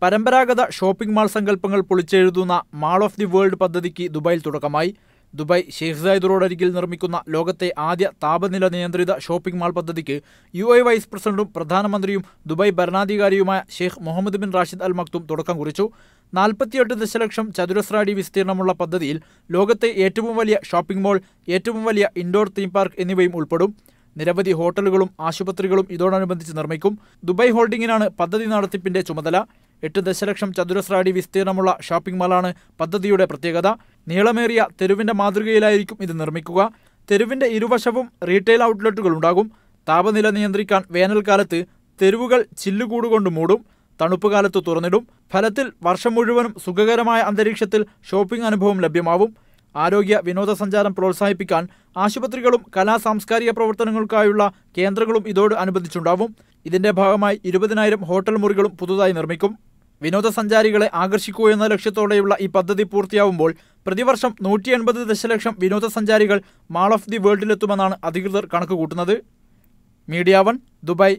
പരമ്പരാഗത shopping mall സങ്കല്പങ്ങൾ പൊളിച്ചെഴുതുന്ന mall of the world പദ്ധതിക്ക് ദുബായിൽ തുടക്കമായി. ദുബായ് ഷെയ്ഖ് സായിദ് റോഡരികിൽ നിർമ്മിക്കുന്ന ലോകത്തെ ആദ്യ താപനില നിയന്ത്രിത ഷോപ്പിംഗ് മാൾ പദ്ധതിക്ക് UAE വൈസ് പ്രസിഡന്റും പ്രധാനമന്ത്രിയും ദുബായ് ഭരണാധികാരിയുമായ Sheikh Mohammed bin Rashid Al Maktoum തുടക്കം കുറിച്ചു. 48 ദശലക്ഷം ചതുരശ്ര അടി വിസ്തീർണമുള്ള പദ്ധതിയിൽ ലോകത്തെ ഏറ്റവും വലിയ ഷോപ്പിംഗ് മാൾ, ഏറ്റവും വലിയ ഇൻഡോർ തീം പാർക്ക് എന്നിവയും ഉൾപ്പെടും. നിരവധി ഹോട്ടലുകളും ആശുപത്രികളും ഇതോടനുബന്ധിച്ച് നിർമ്മിക്കും. ദുബായ് ഹോൾഡിംഗിനാണ് പദ്ധതി നടത്തിപ്പിന്റെ ചുമതല. 8 ദശലക്ഷം ചതുരശ്ര അടി വിസ്തീർണമുള്ള ഷോപ്പിംഗ് മാളാണ് പദ്ധതിയുടെ പ്രത്യേകത. നീളമേറിയ തെരുവിന്റെ മാതൃകയിലായിരിക്കും ഇത് നിർമ്മിക്കുക. തെരുവിന്റെ ഇരുവശവും റീറ്റെയിൽ ഔട്ട്ലെറ്റുകൾ ഉണ്ടാകും. താപനില നിയന്ത്രിക്കാൻ വേനൽക്കാലത്ത് തെരുവുകൾ ചില്ലുകൂടുകൊണ്ട് മൂടും, തണുപ്പ് കാലത്ത് തുറന്നിടും. ഫലത്തിൽ വർഷം മുഴുവനും സുഖകരമായ അന്തരീക്ഷത്തിൽ ഷോപ്പിംഗ് അനുഭവം ലഭ്യമാവും. ആരോഗ്യ വിനോദസഞ്ചാരം പ്രോത്സാഹിപ്പിക്കാൻ ആശുപത്രികളും സാംസ്കാരിക പ്രവർത്തനങ്ങൾക്കായുള്ള കേന്ദ്രങ്ങളും ഇതോട് അനുബന്ധിച്ചുണ്ടാവും. ഇതിന്റെ ഭാഗമായി 20,000 ഹോട്ടൽ മുറികളും പുതുതായി നിർമ്മിക്കും. വിനോദസഞ്ചാരികളെ ആകർഷിക്കുക എന്ന ലക്ഷ്യത്തോടെയുള്ള ഈ പദ്ധതി പൂർത്തിയാവുമ്പോൾ പ്രതിവർഷം 180 ദശലക്ഷം വിനോദസഞ്ചാരികൾ മാൾ ഓഫ് ദി വേൾഡിലെത്തുമെന്നാണ് അധികൃതർ കണക്കുകൂട്ടുന്നത്. Media 1 Dubai.